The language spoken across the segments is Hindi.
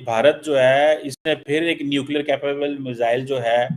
भारत जो है इसने फिर एक न्यूक्लियर कैपेबल मिसाइल जो है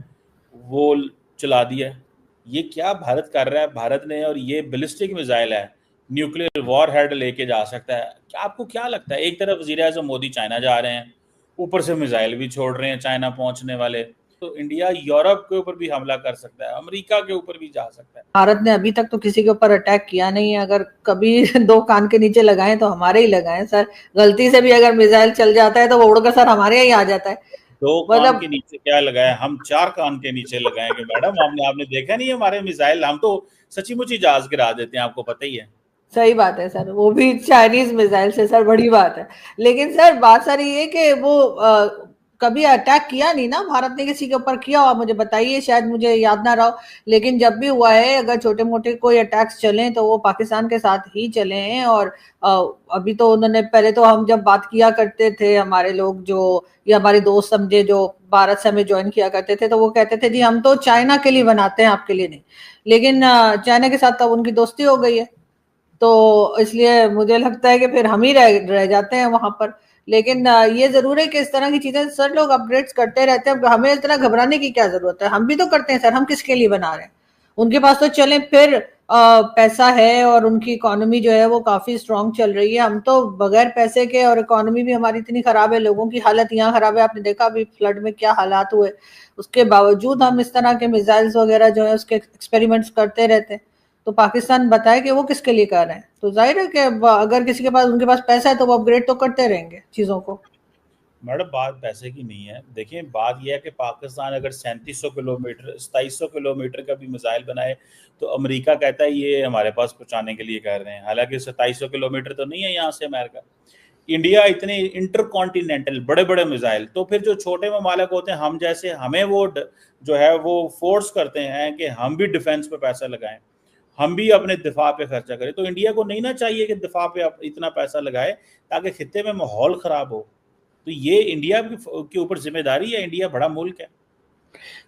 वो चला दिया है। ये क्या भारत कर रहा है? भारत ने, और ये बैलिस्टिक मिसाइल है, न्यूक्लियर वॉर हेड लेके जा सकता है। क्या आपको क्या लगता है? एक तरफ वजीर आजम मोदी चाइना जा रहे हैं, ऊपर से मिसाइल भी छोड़ रहे हैं चाइना पहुंचने वाले, तो इंडिया यूरोप के ऊपर भी हमला कर सकता है, अमेरिका के ऊपर भी जा सकता है। भारत ने अभी तक तो किसी के ऊपर अटैक किया नहीं है। अगर कभी दो कान के नीचे लगाए तो हमारे ही लगाए सर। गलती से भी अगर मिसाइल चल जाता है तो वो उड़कर सर हमारे ही आ जाता है। दो कान मतलब के नीचे क्या लगाए? हम चार कान के नीचे लगाएंगे मैडम। हमने आपने देखा नहीं हमारे मिसाइल? हम तो सची मुची जहाज गिरा देते हैं, आपको पता ही है। सही बात है सर, वो भी चाइनीज मिसाइल से सर, बड़ी बात है। लेकिन सर बात सर ये है कि वो कभी अटैक किया नहीं ना भारत ने किसी के ऊपर। किया हो मुझे बताइए, शायद मुझे याद ना रहा हो। लेकिन जब भी हुआ है, अगर छोटे मोटे कोई अटैक्स चले तो वो पाकिस्तान के साथ ही चले हैं। और अभी तो उन्होंने, पहले तो हम जब बात किया करते थे, हमारे लोग जो, या हमारे दोस्त समझे जो भारत से हमें ज्वाइन किया करते थे, तो वो कहते थे जी हम तो चाइना के लिए बनाते हैं, आपके लिए नहीं। लेकिन चाइना के साथ तब उनकी दोस्ती हो गई है, तो इसलिए मुझे लगता है कि फिर हम ही रह जाते हैं वहां पर। लेकिन ये जरूर है कि इस तरह की चीजें सर लोग अपग्रेड्स करते रहते हैं। हमें इतना घबराने की क्या जरूरत है? हम भी तो करते हैं सर। हम किसके लिए बना रहे हैं? उनके पास तो चले फिर पैसा है, और उनकी इकोनॉमी जो है वो काफी स्ट्रांग चल रही है। हम तो बगैर पैसे के, और इकोनॉमी भी हमारी इतनी खराब है, लोगों की हालत यहाँ खराब है। आपने देखा अभी फ्लड में क्या हालात हुए, उसके बावजूद हम इस तरह के मिसाइल्स वगैरह जो है उसके एक्सपेरिमेंट्स करते रहते हैं। तो पाकिस्तान बताए कि वो किसके लिए कर रहे हैं, तो जाहिर है कि अगर किसी के पास, उनके पास पैसा है तो वो अपग्रेड तो करते रहेंगे चीजों को। मैडम बात पैसे की नहीं है। देखिए बात यह है कि पाकिस्तान अगर 3700 किलोमीटर 2700 किलोमीटर का भी मिसाइल बनाए तो अमेरिका कहता है ये हमारे पास पहुंचाने के लिए कर रहे हैं, हालांकि 2700 किलोमीटर तो नहीं है यहाँ से अमेरिका। इंडिया इतने इंटर कॉन्टिनेंटल बड़े बड़े मिसाइल, तो फिर जो छोटे ममालिक होते हैं हम जैसे, हमें वो जो है वो फोर्स करते हैं कि हम भी डिफेंस पे पैसा लगाएं, हम भी अपने दिफा पे खर्चा करें। तो इंडिया को नहीं ना चाहिए कि दिफा पे इतना पैसा लगाए ताकि खित्ते में माहौल खराब हो। तो ये इंडिया के ऊपर जिम्मेदारी है, इंडिया बड़ा मुल्क है।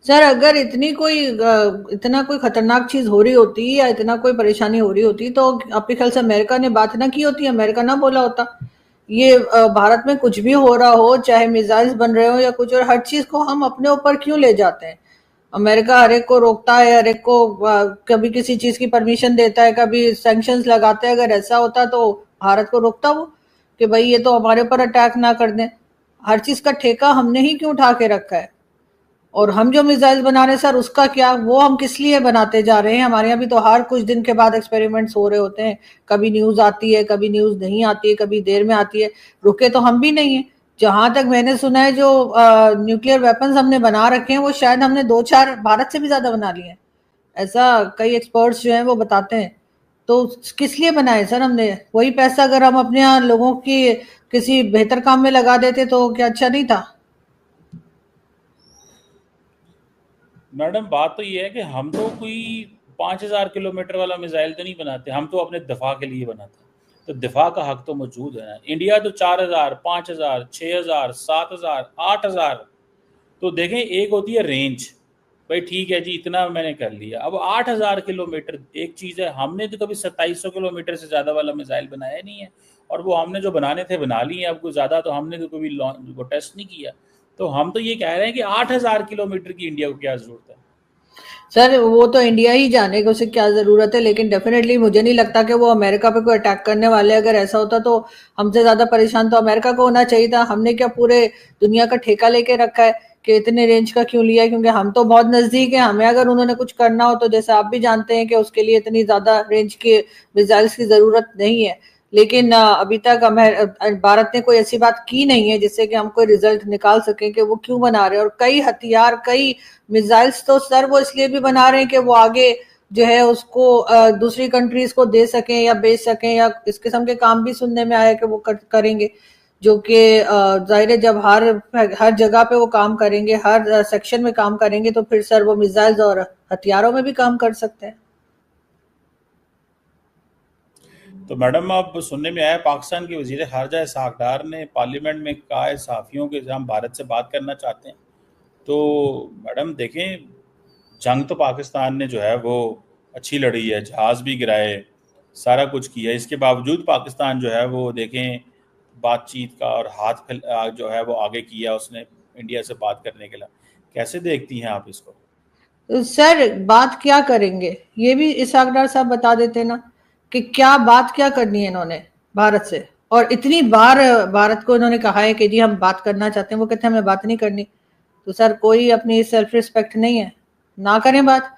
सर अगर इतना कोई खतरनाक चीज हो रही होती, या इतना कोई परेशानी हो रही होती, तो आपके ख्याल से अमेरिका ने बात ना की होती? अमेरिका ना बोला होता? ये भारत में कुछ भी हो रहा हो, चाहे मिसाइल्स बन रहे हो या कुछ, और हर चीज को हम अपने ऊपर क्यों ले जाते हैं? अमेरिका हर एक को रोकता है, हर एक को कभी किसी चीज की परमिशन देता है, कभी सैंक्शंस लगाता है। अगर ऐसा होता तो भारत को रोकता वो, कि भाई ये तो हमारे ऊपर अटैक ना कर दें। हर चीज का ठेका हमने ही क्यों उठा के रखा है? और हम जो मिसाइल बना रहे हैं सर, उसका क्या, वो हम किस लिए बनाते जा रहे हैं? हमारे यहाँ भी तो हर कुछ दिन के बाद एक्सपेरिमेंट्स हो रहे होते हैं। कभी न्यूज आती है, कभी न्यूज नहीं आती है, कभी देर में आती है। रुके तो हम भी नहीं है। जहां तक मैंने सुना है, जो न्यूक्लियर वेपन्स हमने बना रखे हैं वो शायद हमने दो चार भारत से भी ज्यादा बना लिए हैं। ऐसा कई एक्सपर्ट्स जो हैं वो बताते हैं। तो किस लिए बनाए सर हमने? वही पैसा अगर हम अपने यहाँ लोगों की किसी बेहतर काम में लगा देते तो क्या अच्छा नहीं था? मैडम बात तो ये है कि हम तो कोई 5000 किलोमीटर वाला मिसाइल तो नहीं बनाते, हम तो अपने दिफा के लिए बनाते हैं। तो दिफा का हक तो मौजूद है ना। इंडिया तो 4000, 5000, 6000, 7000, 8000। तो देखें, एक होती है रेंज, भाई ठीक है जी इतना मैंने कर लिया। अब 8000 किलोमीटर एक चीज़ है, हमने तो कभी 2700 किलोमीटर से ज़्यादा वाला मिसाइल बनाया नहीं है। और वो हमने जो बनाने थे बना लिए, अब कोई ज़्यादा तो हमने तो कभी वो टेस्ट नहीं किया। तो हम तो ये कह रहे हैं कि 8000 किलोमीटर की इंडिया को क्या ज़रूरत है? सर वो तो इंडिया ही जाने कि उसे क्या जरूरत है। लेकिन डेफिनेटली मुझे नहीं लगता कि वो अमेरिका पे कोई अटैक करने वाले। अगर ऐसा होता तो हमसे ज्यादा परेशान तो अमेरिका को होना चाहिए था। हमने क्या पूरे दुनिया का ठेका लेके रखा है कि इतने रेंज का क्यों लिया है? क्योंकि हम तो बहुत नजदीक है। हमें अगर उन्होंने कुछ करना हो तो जैसे आप भी जानते हैं कि उसके लिए इतनी ज्यादा रेंज के मिसाइल्स की जरूरत नहीं है। लेकिन अभी तक भारत ने कोई ऐसी बात की नहीं है जिससे कि हम कोई रिजल्ट निकाल सकें कि वो क्यों बना रहे हैं। और कई हथियार, कई मिसाइल्स तो सर वो इसलिए भी बना रहे हैं कि वो आगे जो है उसको दूसरी कंट्रीज को दे सकें या बेच सकें, या इस किस्म के काम भी सुनने में आया कि वो करेंगे। जो कि जाहिर है, जब हर जगह पे वो काम करेंगे, हर सेक्शन में काम करेंगे, तो फिर सर वो मिसाइल्स और हथियारों में भी काम कर सकते हैं। तो मैडम अब सुनने में आया पाकिस्तान के वजीर खारजा इसहाक डार ने पार्लियामेंट में कहा है सहाफ़ियों के, हम भारत से बात करना चाहते हैं। तो मैडम देखें, जंग तो पाकिस्तान ने जो है वो अच्छी लड़ी है, जहाज़ भी गिराए, सारा कुछ किया। इसके बावजूद पाकिस्तान जो है वो देखें बातचीत का और जो है वो आगे किया उसने इंडिया से बात करने के लिए। कैसे देखती हैं आप इसको? सर बात क्या करेंगे ये भी इसहाक डार साहब बता देते ना, कि क्या बात क्या करनी है इन्होंने भारत से। और इतनी बार भारत को इन्होंने कहा है कि जी हम बात करना चाहते हैं, वो कहते हैं हमें बात नहीं करनी। तो सर कोई अपनी सेल्फ रिस्पेक्ट नहीं है? ना करें बात।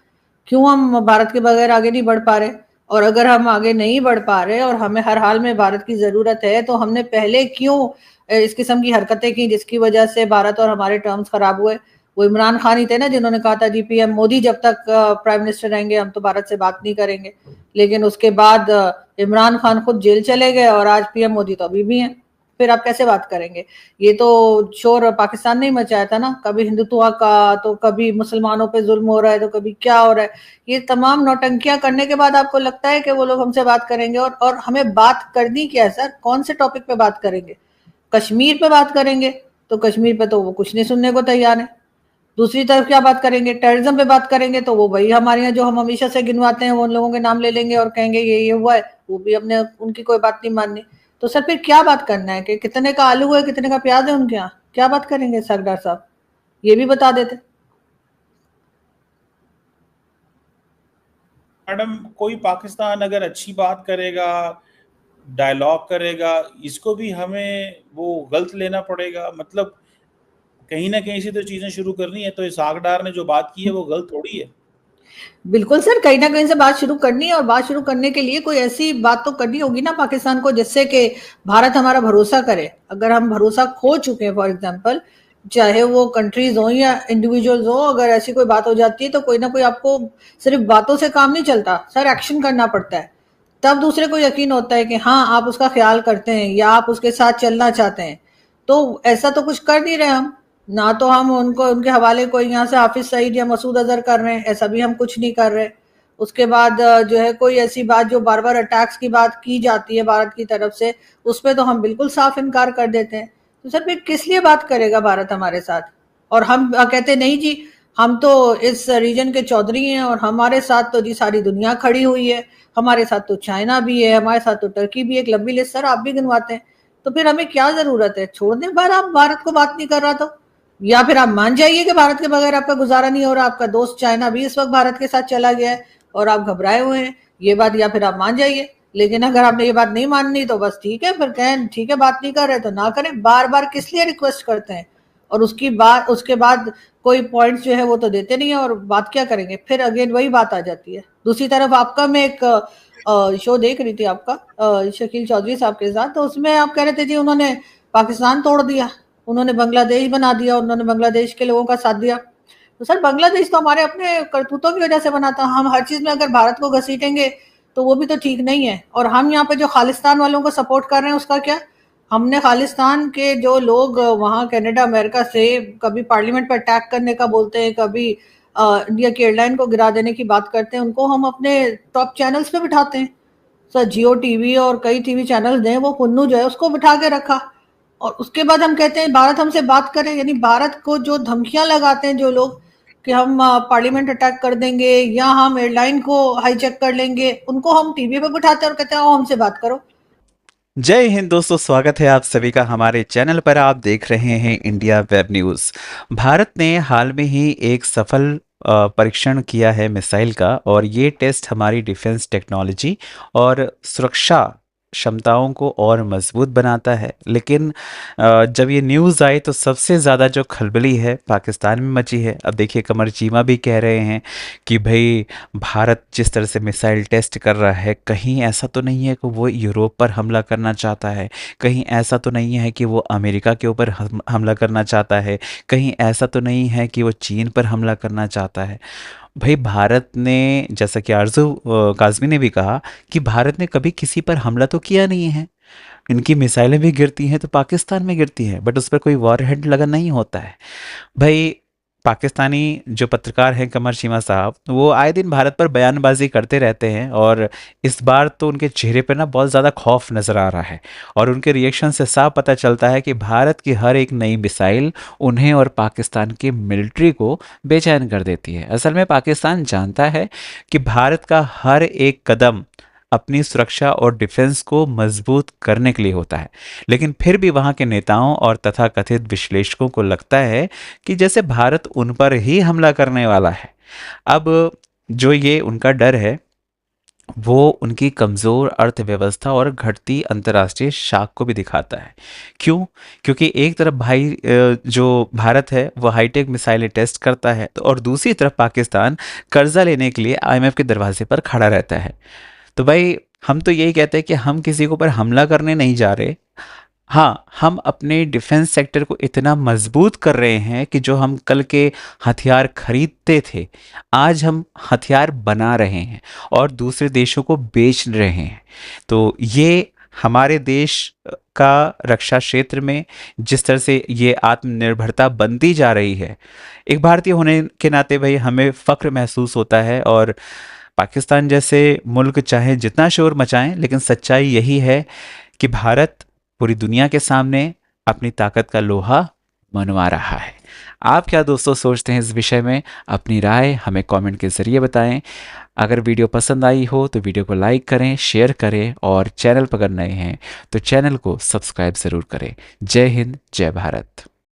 क्यों हम भारत के बगैर आगे नहीं बढ़ पा रहे? और अगर हम आगे नहीं बढ़ पा रहे और हमें हर हाल में भारत की जरूरत है, तो हमने पहले क्यों इस किस्म की हरकतें की जिसकी वजह से भारत और हमारे टर्म्स खराब हुए? वो इमरान खान ही थे ना जिन्होंने कहा था जी पीएम मोदी जब तक प्राइम मिनिस्टर रहेंगे हम तो भारत से बात नहीं करेंगे। लेकिन उसके बाद इमरान खान खुद जेल चले गए और आज पीएम मोदी तो अभी भी हैं। फिर आप कैसे बात करेंगे? ये तो शोर पाकिस्तान ने ही मचाया था ना, कभी हिंदुत्व का तो कभी मुसलमानों पे जुल्म हो रहा है तो कभी क्या हो रहा है। ये तमाम नौटंकियां करने के बाद आपको लगता है कि वो लोग हमसे बात करेंगे? और हमें बात करनी क्या है सर? कौन से टॉपिक पे बात करेंगे? कश्मीर पे बात करेंगे तो कश्मीर पे तो वो कुछ नहीं सुनने को तैयार है। दूसरी तरफ क्या बात करेंगे? टेररिज्म पे बात करेंगे तो वो वही हमारे यहाँ जो हम हमेशा से गिनवाते हैं वो उन लोगों के नाम ले लेंगे और कहेंगे ये हुआ है, वो भी हमने उनकी कोई बात नहीं माननी। तो सर फिर क्या बात करना है कि कितने का आलू है कितने का प्याज है उनके यहाँ? क्या बात करेंगे सरदार साहब? ये भी बता देते। मैडम, कोई पाकिस्तान अगर अच्छी बात करेगा, डायलॉग करेगा, इसको भी हमें वो गलत लेना पड़ेगा? मतलब कहीं ना कहीं से तो चीजें शुरू करनी है। तो इसहाक डार ने जो बात की है वो गलत थोड़ी है। बिल्कुल सर, कहीं ना कहीं से बात शुरू करनी है और बात शुरू करने के लिए कोई ऐसी बात तो करनी होगी ना पाकिस्तान को जिससे कि भारत हमारा भरोसा करे। अगर हम भरोसा खो चुके हैं फॉर एग्जांपल, चाहे वो कंट्रीज हो या इंडिविजुअल्स हो, अगर ऐसी कोई बात हो जाती है तो कोई ना कोई, आपको सिर्फ बातों से काम नहीं चलता सर, एक्शन करना पड़ता है। तब दूसरे को यकीन होता है कि हाँ आप उसका ख्याल करते हैं या आप उसके साथ चलना चाहते हैं। तो ऐसा तो कुछ कर नहीं रहे हम ना, तो हम उनको उनके हवाले कोई यहाँ से हाफिज सईद या मसूद अजहर कर रहे हैं, ऐसा भी हम कुछ नहीं कर रहे। उसके बाद जो है कोई ऐसी बात जो बार बार अटैक्स की बात की जाती है भारत की तरफ से, उस पर तो हम बिल्कुल साफ इनकार कर देते हैं। तो सर फिर किस लिए बात करेगा भारत हमारे साथ? और हम कहते नहीं जी हम तो इस रीजन के चौधरी हैं और हमारे साथ तो जी सारी दुनिया खड़ी हुई है, हमारे साथ तो चाइना भी है, हमारे साथ तो टर्की भी, एक लंबी लिस्ट सर आप भी गिनवाते हैं। तो फिर हमें क्या जरूरत है? छोड़ दें बार, आप भारत को बात नहीं कर रहा तो, या फिर आप मान जाइए कि भारत के बगैर आपका गुजारा नहीं हो रहा, आपका दोस्त चाइना भी इस वक्त भारत के साथ चला गया है और आप घबराए हुए हैं, ये बात या फिर आप मान जाइए। लेकिन अगर आपने ये बात नहीं माननी तो बस ठीक है, फिर कहें ठीक है बात नहीं कर रहे तो ना करें। बार बार किस लिए रिक्वेस्ट करते हैं? और उसके बाद कोई पॉइंट्स जो है वो तो देते नहीं है और बात क्या करेंगे? फिर अगेन वही बात आ जाती है। दूसरी तरफ आपका मैं एक शो देख रही थी आपका शकील चौधरी साहब के साथ, तो उसमें आप कह रहे थे जी उन्होंने पाकिस्तान तोड़ दिया, उन्होंने बांग्लादेश बना दिया, उन्होंने बांग्लादेश के लोगों का साथ दिया। तो सर बांग्लादेश तो हमारे अपने करतूतों की वजह से बना था। हम हर चीज में अगर भारत को घसीटेंगे तो वो भी तो ठीक नहीं है। और हम यहाँ पे जो खालिस्तान वालों को सपोर्ट कर रहे हैं उसका क्या? हमने खालिस्तान के जो लोग वहाँ कनाडा अमेरिका से कभी पार्लियामेंट पर अटैक करने का बोलते हैं, कभी इंडिया की एयरलाइन को गिरा देने की बात करते हैं, उनको हम अपने टॉप चैनल्स पे बिठाते हैं। सर जियो टीवी और कई टीवी चैनल्स ने वो पुन्नू जो है उसको बिठा के रखा और उसके बाद हम कहते हैं भारत हमसे बात करें। यानी भारत को जो धमकियां लगाते हैं जो लोग कि हम पार्लियामेंट अटैक कर देंगे या हम एयरलाइन को हाईजैक कर लेंगे, उनको हम टीवी पे बिठाते हैं और कहते हैं आओ हमसे बात करो। जय हिंद दोस्तों, स्वागत है आप सभी का हमारे चैनल पर। आप देख रहे हैं इंडिया वेब न्यूज़। भारत ने हाल में ही एक सफल परीक्षण किया है मिसाइल का, और ये टेस्ट हमारी डिफेंस टेक्नोलॉजी और सुरक्षा क्षमताओं को और मजबूत बनाता है। लेकिन जब ये न्यूज़ आई तो सबसे ज़्यादा जो खलबली है पाकिस्तान में मची है। अब देखिए, कमर चीमा भी कह रहे हैं कि भाई भारत जिस तरह से मिसाइल टेस्ट कर रहा है, कहीं ऐसा तो नहीं है कि वो यूरोप पर हमला करना चाहता है, कहीं ऐसा तो नहीं है कि वो अमेरिका के ऊपर हमला करना चाहता है, कहीं ऐसा तो नहीं है कि वो चीन पर हमला करना चाहता है। भाई भारत ने, जैसा कि आरजू काज़मी ने भी कहा, कि भारत ने कभी किसी पर हमला तो किया नहीं है। इनकी मिसाइलें भी गिरती हैं तो पाकिस्तान में गिरती हैं, बट उस पर कोई वॉर हेड लगा नहीं होता है। भाई पाकिस्तानी जो पत्रकार हैं कमर चीमा साहब, वो आए दिन भारत पर बयानबाजी करते रहते हैं, और इस बार तो उनके चेहरे पर ना बहुत ज़्यादा खौफ नज़र आ रहा है, और उनके रिएक्शन से साफ पता चलता है कि भारत की हर एक नई मिसाइल उन्हें और पाकिस्तान की मिलिट्री को बेचैन कर देती है। असल में पाकिस्तान जानता है कि भारत का हर एक कदम अपनी सुरक्षा और डिफेंस को मजबूत करने के लिए होता है। लेकिन फिर भी वहाँ के नेताओं और तथाकथित विश्लेषकों को लगता है कि जैसे भारत उन पर ही हमला करने वाला है। अब जो ये उनका डर है वो उनकी कमज़ोर अर्थव्यवस्था और घटती अंतर्राष्ट्रीय शाख को भी दिखाता है। क्यों? क्योंकि एक तरफ भाई जो भारत है वो हाईटेक मिसाइलें टेस्ट करता है, तो और दूसरी तरफ पाकिस्तान कर्जा लेने के लिए आईएमएफ के दरवाजे पर खड़ा रहता है। तो भाई हम तो यही कहते हैं कि हम किसी के ऊपर हमला करने नहीं जा रहे। हाँ, हम अपने डिफेंस सेक्टर को इतना मजबूत कर रहे हैं कि जो हम कल के हथियार खरीदते थे, आज हम हथियार बना रहे हैं और दूसरे देशों को बेच रहे हैं। तो ये हमारे देश का रक्षा क्षेत्र में जिस तरह से ये आत्मनिर्भरता बनती जा रही है, एक भारतीय होने के नाते भाई हमें फ़ख्र महसूस होता है। और पाकिस्तान जैसे मुल्क चाहे जितना शोर मचाएं, लेकिन सच्चाई यही है कि भारत पूरी दुनिया के सामने अपनी ताकत का लोहा मनवा रहा है। आप क्या दोस्तों सोचते हैं इस विषय में? अपनी राय हमें कमेंट के ज़रिए बताएं। अगर वीडियो पसंद आई हो तो वीडियो को लाइक करें, शेयर करें और चैनल पर अगर नए हैं तो चैनल को सब्सक्राइब ज़रूर करें। जय हिंद, जय भारत।